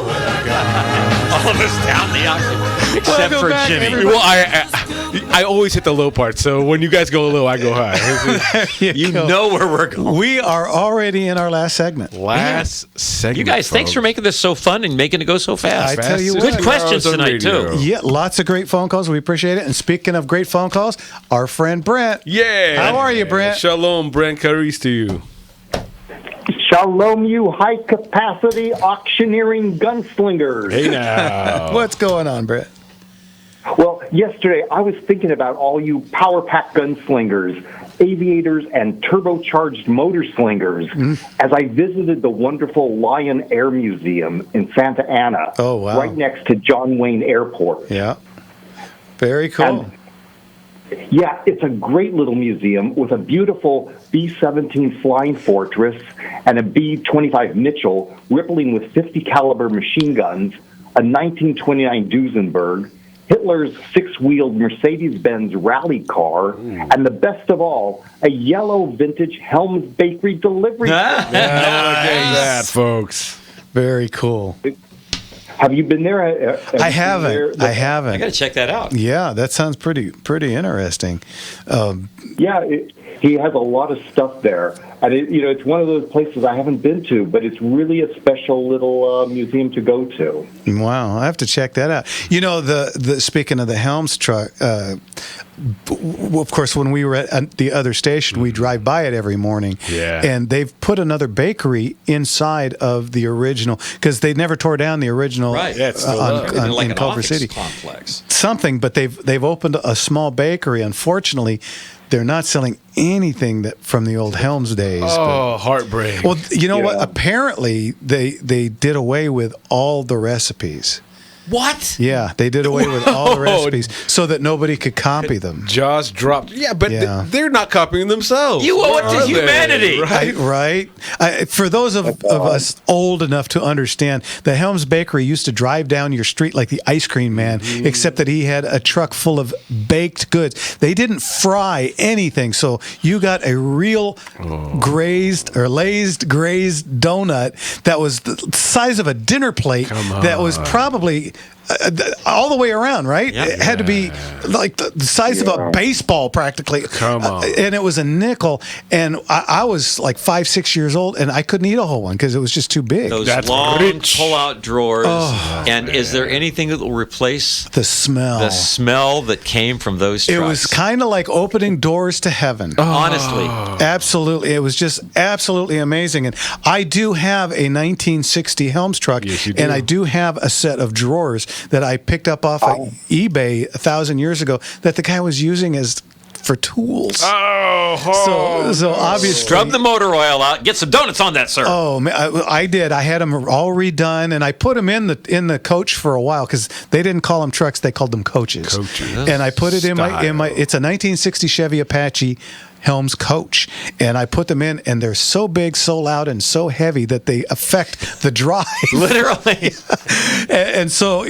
All of us down the auction, except for Jimmy. Well, I always hit the low part, so when you guys go low, I go high. You know where we're going. We are already in our last segment. Last segment. You guys, thanks for making this so fun and making it go so fast. I tell you Good what. questions tonight, too. Yeah, lots of great phone calls. We appreciate it. And speaking of great phone calls, our friend Brent. Yeah. How are you, Brent? Shalom, Brent Caris to you. Shalom, you high-capacity auctioneering gunslingers. Hey, now. What's going on, Brent? Well, yesterday I was thinking about all you power pack gunslingers, aviators, and turbocharged motor slingers as I visited the wonderful Lion Air Museum in Santa Ana, Oh, wow. right next to John Wayne Airport. Yeah. Very cool. Yeah, it's a great little museum with a beautiful B-17 Flying Fortress and a B-25 Mitchell rippling with 50 caliber machine guns, a 1929 Duesenberg, Hitler's six-wheeled Mercedes-Benz rally car, and the best of all, a yellow vintage Helms Bakery delivery. Look at that, folks. Very cool. Have you been there? I haven't. I haven't. I got to check that out. Yeah, that sounds pretty interesting. Yeah, he has a lot of stuff there. And, it's one of those places I haven't been to, but it's really a special little museum to go to. Wow, I have to check that out. The speaking of the Helms truck, of course, when we were at the other station, we drive by it every morning. Yeah. And they've put another bakery inside of the original, because they never tore down the original Right. Yeah, it's still up. Like in an Culver office City. complex. Something, but they've opened a small bakery. Unfortunately, they're not selling anything that from the old Helms days. Oh, heartbreak. Well, you know what? Apparently, they did away with all the recipes. What? Yeah, they did away with all the recipes so that nobody could copy them. Jaws dropped. Yeah, but Yeah. they're not copying themselves. You owe it to Are they? humanity. Right? For those of us old enough to understand, the Helms Bakery used to drive down your street like the ice cream man, except that he had a truck full of baked goods. They didn't fry anything, so you got a real grazed donut that was the size of a dinner plate. That was probably all the way around, right? Yeah. It had to be like the size of a baseball practically. Come on. And it was a nickel. And I was like 5-6 years old, and I couldn't eat a whole one because it was just too big. Those That's long rich. pull-out drawers. And is there anything that will replace The smell. the smell that came from those trucks? It was kind of like opening doors to heaven. Honestly. Absolutely. It was just absolutely amazing. And I do have a 1960 Helms truck, Yes, you do. and I do have a set of drawers that I picked up off of eBay 1,000 years ago that the guy was using as for tools. So obviously, Scrub the motor oil out. Get some donuts on that, sir. Oh, man, I did. I had them all redone, and I put them in the coach for a while because they didn't call them trucks; they called them coaches. And I put it in my. It's a 1960 Chevy Apache Helms coach, and I put them in, and they're so big, so loud, and so heavy that they affect the drive. Literally. And so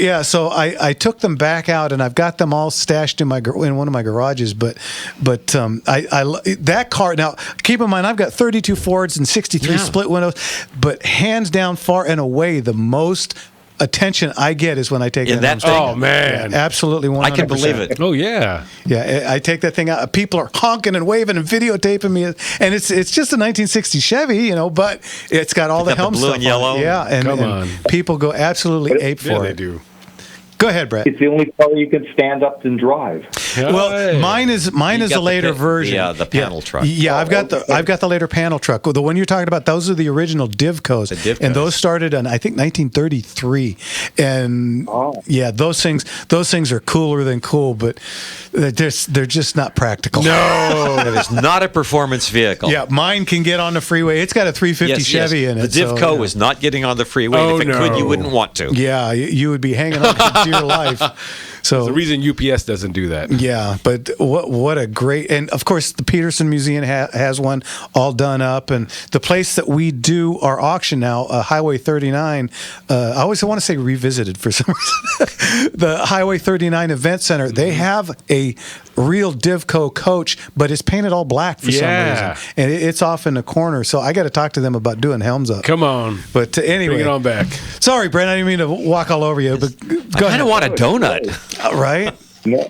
I took them back out, and I've got them all stashed in one of my garages. But that car now, keep in mind, I've got 32 Fords and 63 split windows, but hands down, far and away, the most attention I get is when I take In that thing? Oh, man. Yeah, absolutely, 100%. I can believe it. Oh, yeah. Yeah, I take that thing out. People are honking and waving and videotaping me, and it's just a 1960 Chevy, but it's got all the got the Helms blue stuff and yellow. on it. Yeah, and people go absolutely ape for Yeah, it. they do. Go ahead, Brett. It's the only car you can stand up and drive. Well, mine is a later version. The panel truck. Yeah, I've got the later panel truck. Well, the one you're talking about, those are the original Divcos. The Divcos. And those started in, I think, 1933. And yeah, those things are cooler than cool, but they're just not practical. No. It is not a performance vehicle. Yeah, mine can get on the freeway. It's got a 350 Chevy in it. The Divco is not getting on the freeway. Oh, and if it could, you wouldn't want to. Yeah, you would be hanging on for dear life. So the reason UPS doesn't do that. Yeah, but what a great, and of course the Peterson Museum has one all done up, and the place that we do our auction now, Highway 39, I always want to say revisited for some reason. The Highway 39 Event Center, they have a real Divco coach, but it's painted all black for some reason, and it's off in the corner. So I got to talk to them about doing helms up. Come on, but anyway, bring it on back. Sorry, Brent, I didn't mean to walk all over you, but go I kind of want a donut. Right? Yeah.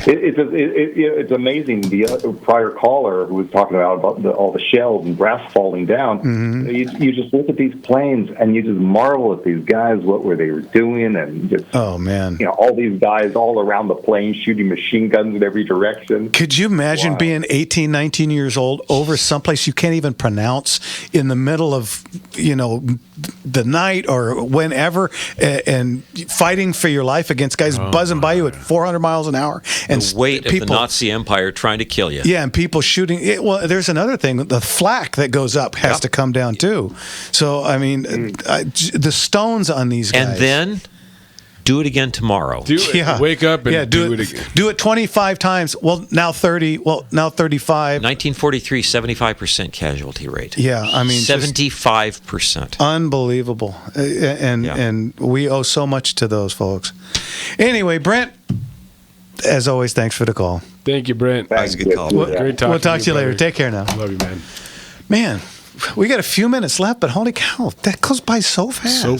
It's amazing. The prior caller who was talking about all the shells and brass falling down. Mm-hmm. You just look at these planes and you just marvel at these guys. What were they doing? And just all these guys all around the plane shooting machine guns in every direction. Could you imagine being 18, 19 years old over someplace you can't even pronounce in the middle of the night or whenever, and fighting for your life against guys buzzing by you at 400 miles an hour? And the weight of the Nazi Empire trying to kill you. Yeah, and people shooting. Well, there's another thing. The flak that goes up has to come down too. So, I mean, the stones on these guys. And then do it again tomorrow. Wake up and do it again. Do it 25 times. Well, now 30. Well, now 35. 1943, 75% casualty rate. Yeah, I mean, 75%. Unbelievable. And we owe so much to those folks. Anyway, Brent, as always, thanks for the call. Thank you, Brent. That was a good call. Great talking. We'll talk to you later. Brother. Take care now. Love you, man. Man, we got a few minutes left, but holy cow, that goes by so fast. So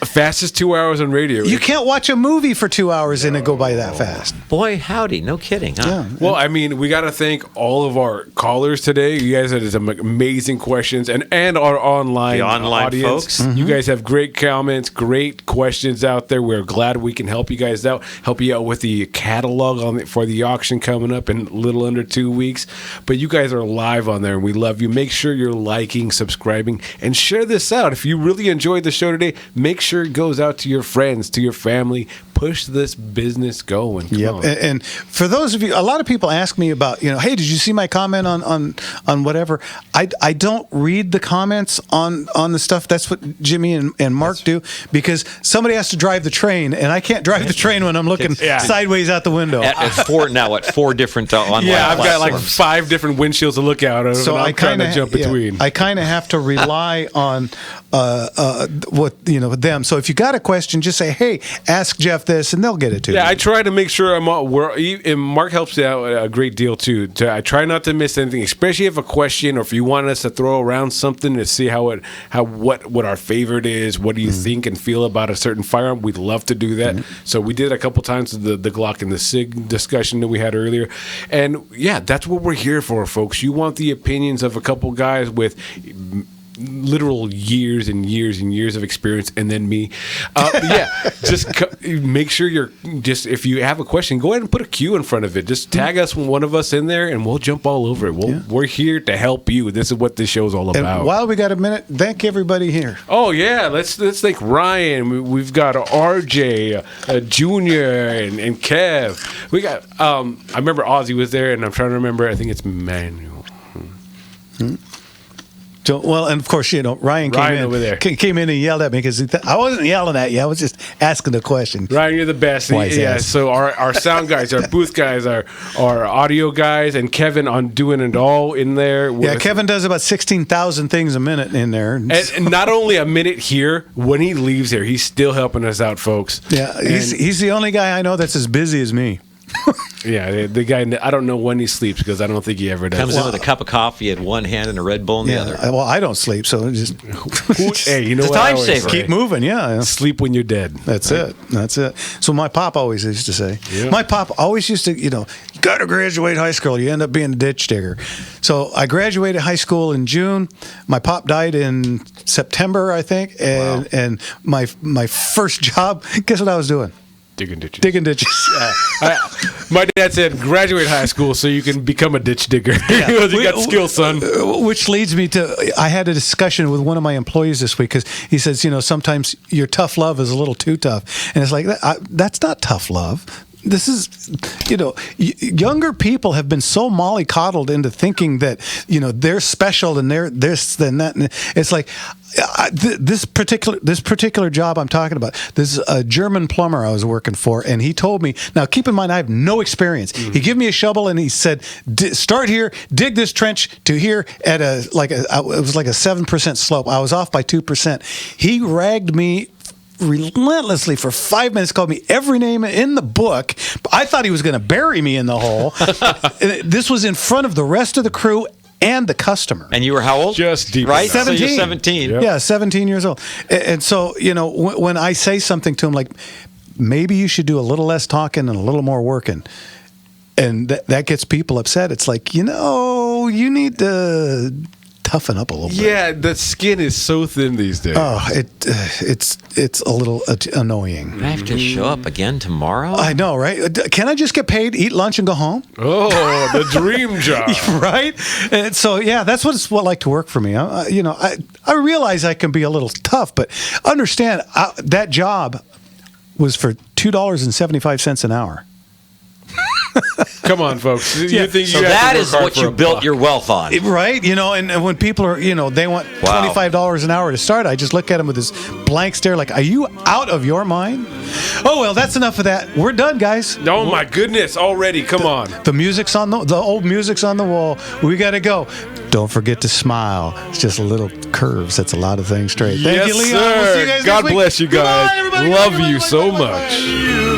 fastest 2 hours on radio. You can't watch a movie for 2 hours and it go by that fast. Boy, howdy. No kidding, huh? Yeah. Well, I mean, we got to thank all of our callers today. You guys had some amazing questions, and our online audience. Folks. You guys have great comments, great questions out there. We're glad we can help you guys out, with the catalog for the auction coming up in a little under 2 weeks. But you guys are live on there, and we love you. Make sure you're liking, subscribing, and share this out. If you really enjoyed the show today, make sure it goes out to your friends, to your family. Push this business going. Yep. And for those of you, a lot of people ask me about, hey, did you see my comment on whatever? I don't read the comments on the stuff. That's what Jimmy and Mark do, because somebody has to drive the train, and I can't drive the train when I'm looking sideways out the window. At four different online I've got like platforms. 5 different windshields to look out of, So and I'm trying to jump between. I kind of have to rely on them. So if you got a question, just say, hey, ask Jeff this, and they'll get it to you. Yeah, I try to make sure and Mark helps out a great deal too. I try not to miss anything, especially if a question or if you want us to throw around something to see what our favorite is. What do you think and feel about a certain firearm? We'd love to do that. So we did a couple times the Glock and the SIG discussion that we had earlier, and that's what we're here for, folks. You want the opinions of a couple guys with literal years and years and years of experience, and then me. Make sure if you have a question, go ahead and put a Q in front of it. Just tag us, one of us in there, and we'll jump all over it. We're here to help you. This is what this show's all about. And while we got a minute, thank everybody here. Oh yeah, let's thank Ryan. We've got RJ, Junior, and Kev. We got. I remember Ozzy was there, and I'm trying to remember. I think it's Manuel. Well, and of course, Ryan came in over there. Came in and yelled at me because I wasn't yelling at you. I was just asking the question. Ryan, you're the best. So our sound guys, our booth guys, our audio guys, and Kevin on doing it all in there. Kevin does about 16,000 things a minute in there. And not only a minute here, when he leaves here, he's still helping us out, folks. Yeah, he's the only guy I know that's as busy as me. Yeah, the guy, I don't know when he sleeps because I don't think he ever does. Comes in with a cup of coffee in one hand and a Red Bull in the other. Well, I don't sleep, so just hey, you know it's what? A time saver. Keep moving, Sleep when you're dead. That's it. So my pop always used to say. Yeah. My pop always used to, you got to graduate high school. You end up being a ditch digger. So I graduated high school in June. My pop died in September, I think, and my first job. Guess what I was doing? Digging ditches. My dad said, graduate high school so you can become a ditch digger. You got skills, son. Which leads me to, I had a discussion with one of my employees this week because he says, sometimes your tough love is a little too tough. And it's like, that's not tough love. This is, younger people have been so mollycoddled into thinking that, they're special and they're this and that. And it's like, this particular job I'm talking about, this is a German plumber I was working for, and he told me, now keep in mind I have no experience. He gave me a shovel and he said, start here, dig this trench to here at it was like a 7% slope. I was off by 2%. He ragged me relentlessly for 5 minutes, called me every name in the book. I thought he was going to bury me in the hole. This was in front of the rest of the crew and the customer. And you were how old? Just deep right? enough. So you're 17. 17. Yep. Yeah, 17 years old. And so, when I say something to him like, maybe you should do a little less talking and a little more working, and that gets people upset. It's like, you need to toughen up a little bit. Yeah, the skin is so thin these days. Oh, it's a little annoying. I have to show up again tomorrow? I know, right? Can I just get paid, eat lunch, and go home? Oh, the dream job. Right? And so, yeah, that's what it's like to work for me. I realize I can be a little tough, but understand that job was for $2.75 an hour. Come on, folks. Yeah. You think So you have that to work is hard what for you a built buck. your wealth on. Right? And when people are, they want Wow. $25 an hour to start, I just look at them with this blank stare like, are you out of your mind? Oh, well, that's enough of that. We're done, guys. Oh, my goodness. Already. Come on. The music's on the old music's on the wall. We got to go. Don't forget to smile. It's just a little curve sets a lot of things straight. Thank Yes, you, Leon. sir. We'll see you guys God next week. bless you guys. Goodbye, everybody. Love Goodbye, you goodbye, so goodbye, much. goodbye.